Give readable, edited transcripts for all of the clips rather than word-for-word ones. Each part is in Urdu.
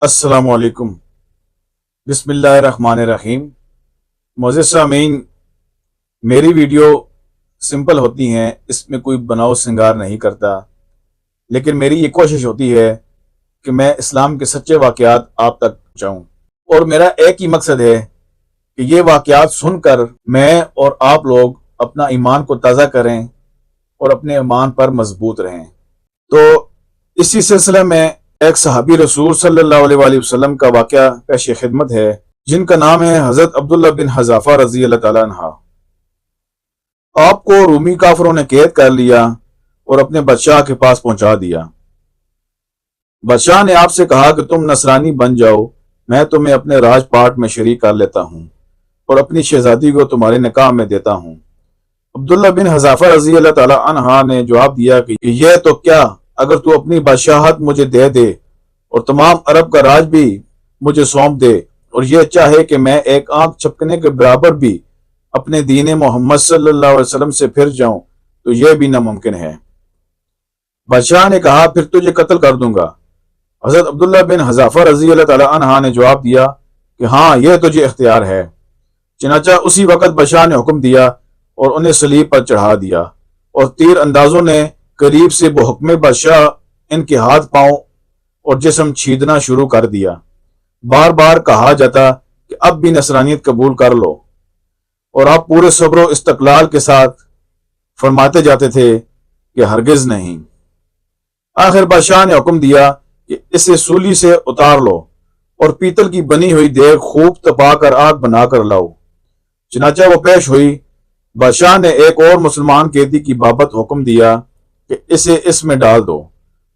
السلام علیکم۔ بسم اللہ الرحمن الرحیم۔ معزز سامعین، میری ویڈیو سمپل ہوتی ہیں، اس میں کوئی بناؤ سنگار نہیں کرتا، لیکن میری یہ کوشش ہوتی ہے کہ میں اسلام کے سچے واقعات آپ تک پہنچاؤں، اور میرا ایک ہی مقصد ہے کہ یہ واقعات سن کر میں اور آپ لوگ اپنا ایمان کو تازہ کریں اور اپنے ایمان پر مضبوط رہیں۔ تو اسی سلسلے میں ایک صحابی رسول صلی اللہ علیہ وآلہ وسلم کا واقعہ پیش خدمت ہے، جن کا نام ہے حضرت عبداللہ بن حذافہ رضی اللہ تعالیٰ عنہ۔ آپ کو رومی کافروں نے قید کر لیا اور اپنے بادشاہ کے پاس پہنچا دیا۔ بادشاہ نے آپ سے کہا کہ تم نصرانی بن جاؤ، میں تمہیں اپنے راج پاٹ میں شریک کر لیتا ہوں اور اپنی شہزادی کو تمہارے نکاح میں دیتا ہوں۔ عبداللہ بن حذافہ رضی اللہ تعالیٰ عنہ نے جواب دیا کہ یہ تو کیا، اگر تو اپنی بادشاہت مجھے دے دے اور تمام عرب کا راج بھی مجھے سونپ دے، اور یہ چاہے کہ میں ایک آنکھ چھپکنے کے برابر بھی اپنے دین محمد صلی اللہ علیہ وسلم سے پھر جاؤں، تو یہ بھی ناممکن ہے۔ بادشاہ نے کہا پھر تجھے قتل کر دوں گا۔ حضرت عبداللہ بن حذافہ رضی اللہ تعالیٰ عنہ نے جواب دیا کہ ہاں، یہ تجھے اختیار ہے۔ چنانچہ اسی وقت بادشاہ نے حکم دیا اور انہیں صلیب پر چڑھا دیا، اور تیر اندازوں نے قریب سے بحکم بادشاہ ان کے ہاتھ پاؤں اور جسم چھیدنا شروع کر دیا۔ بار بار کہا جاتا کہ اب بھی نصرانیت قبول کر لو، اور آپ پورے صبر و استقلال کے ساتھ فرماتے جاتے تھے کہ ہرگز نہیں۔ آخر بادشاہ نے حکم دیا کہ اسے سولی سے اتار لو اور پیتل کی بنی ہوئی دیگ خوب تپا کر آگ بنا کر لاؤ۔ چنانچہ وہ پیش ہوئی۔ بادشاہ نے ایک اور مسلمان قیدی کی بابت حکم دیا کہ اسے اس میں ڈال دو۔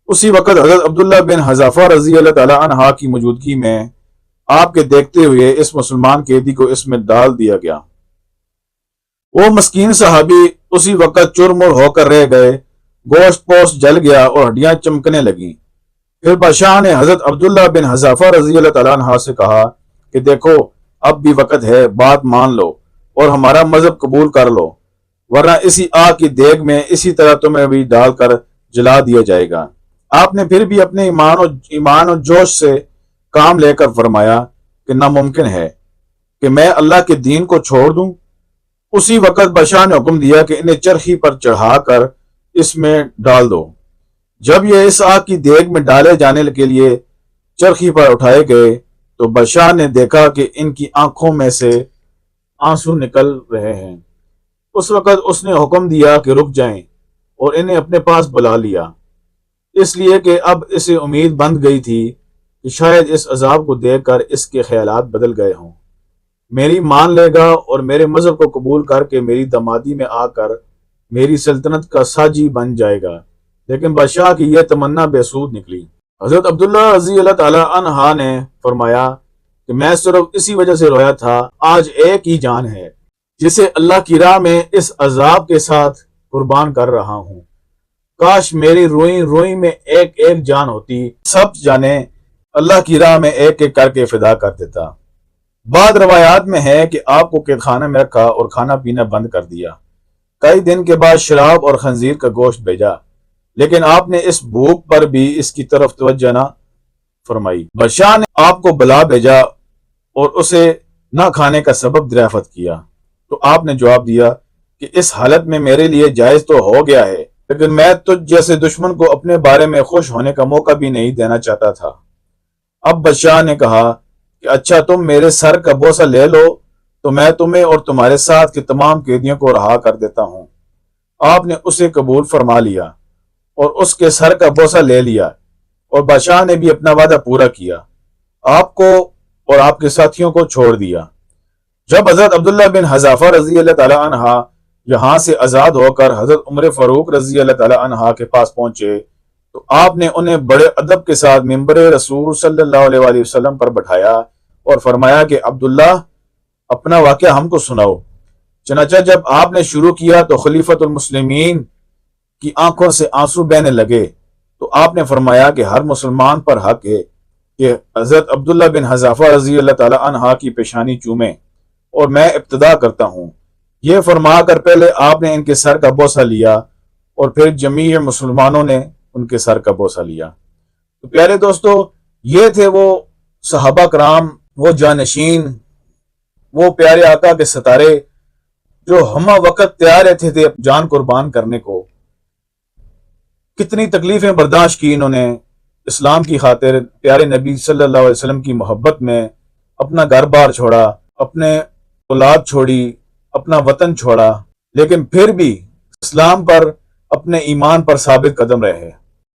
اسی وقت حضرت عبداللہ بن حذافہ رضی اللہ تعالیٰ عنہ کی موجودگی میں آپ کے دیکھتے ہوئے اس مسلمان قیدی کو اس میں ڈال دیا گیا۔ وہ مسکین صحابی اسی وقت چرمر ہو کر رہ گئے، گوشت پوست جل گیا اور ہڈیاں چمکنے لگیں۔ پھر بادشاہ نے حضرت عبداللہ بن حذافہ رضی اللہ تعالیٰ عنہ سے کہا کہ دیکھو، اب بھی وقت ہے، بات مان لو اور ہمارا مذہب قبول کر لو، ورنہ اسی آگ کی دیگ میں اسی طرح تمہیں بھی ڈال کر جلا دیا جائے گا۔ آپ نے پھر بھی اپنے ایمان و جوش سے کام لے کر فرمایا کہ ناممکن ہے کہ میں اللہ کے دین کو چھوڑ دوں۔ اسی وقت بادشاہ نے حکم دیا کہ انہیں چرخی پر چڑھا کر اس میں ڈال دو۔ جب یہ اس آگ کی دیگ میں ڈالے جانے کے لیے چرخی پر اٹھائے گئے تو بادشاہ نے دیکھا کہ ان کی آنکھوں میں سے آنسو نکل رہے ہیں۔ اس وقت اس نے حکم دیا کہ رک جائیں اور انہیں اپنے پاس بلا لیا، اس لیے کہ اب اسے امید بند گئی تھی کہ شاید اس عذاب کو دیکھ کر اس کے خیالات بدل گئے ہوں، میری مان لے گا اور میرے مذہب کو قبول کر کے میری دمادی میں آ کر میری سلطنت کا ساجی بن جائے گا۔ لیکن بادشاہ کی یہ تمنا بے سود نکلی۔ حضرت عبداللہ رضی اللہ تعالی عنہ نے فرمایا کہ میں صرف اسی وجہ سے رویا تھا، آج ایک ہی جان ہے جسے اللہ کی راہ میں اس عذاب کے ساتھ قربان کر رہا ہوں۔ کاش میری روئی روئی میں ایک ایک جان ہوتی، سب جانیں اللہ کی راہ میں ایک ایک کر کے فدا کر دیتا۔ بعض روایات میں ہے کہ آپ کو قید خانہ میں رکھا اور کھانا پینا بند کر دیا۔ کئی دن کے بعد شراب اور خنزیر کا گوشت بھیجا، لیکن آپ نے اس بھوک پر بھی اس کی طرف توجہ نہ فرمائی۔ بادشاہ نے آپ کو بلا بھیجا اور اسے نہ کھانے کا سبب دریافت کیا، تو آپ نے جواب دیا کہ اس حالت میں میرے لیے جائز تو ہو گیا ہے، لیکن میں تجھ جیسے دشمن کو اپنے بارے میں خوش ہونے کا موقع بھی نہیں دینا چاہتا تھا۔ اب بادشاہ نے کہا کہ اچھا، تم میرے سر کا بوسہ لے لو تو میں تمہیں اور تمہارے ساتھ کے تمام قیدیوں کو رہا کر دیتا ہوں۔ آپ نے اسے قبول فرما لیا اور اس کے سر کا بوسہ لے لیا، اور بادشاہ نے بھی اپنا وعدہ پورا کیا، آپ کو اور آپ کے ساتھیوں کو چھوڑ دیا۔ جب حضرت عبداللہ بن حذافہ رضی اللہ تعالی عنہ یہاں سے آزاد ہو کر حضرت عمر فاروق رضی اللہ تعالی عنہ کے پاس پہنچے تو آپ نے انہیں بڑے ادب کے ساتھ ممبر رسول صلی اللہ علیہ وآلہ وسلم پر بٹھایا اور فرمایا کہ عبداللہ، اپنا واقعہ ہم کو سناؤ۔ چنانچہ جب آپ نے شروع کیا تو خلیفۃ المسلمین کی آنکھوں سے آنسو بہنے لگے، تو آپ نے فرمایا کہ ہر مسلمان پر حق ہے کہ حضرت عبداللہ بن حذافہ رضی اللہ تعالی عنہ کی پیشانی چومے، اور میں ابتدا کرتا ہوں۔ یہ فرما کر پہلے آپ نے ان کے سر کا بوسہ لیا اور پھر جمیع مسلمانوں نے ان کے سر کا بوسہ لیا۔ تو پیارے دوستو، یہ تھے وہ صحابہ کرام، وہ جانشین، وہ پیارے آقا کے ستارے جو ہمہ وقت تیار رہتے تھے جان قربان کرنے کو، کتنی تکلیفیں برداشت کی انہوں نے اسلام کی خاطر، پیارے نبی صلی اللہ علیہ وسلم کی محبت میں اپنا گھر بار چھوڑا، اپنے اولاد چھوڑی، اپنا وطن چھوڑا، لیکن پھر بھی اسلام پر، اپنے ایمان پر ثابت قدم رہے۔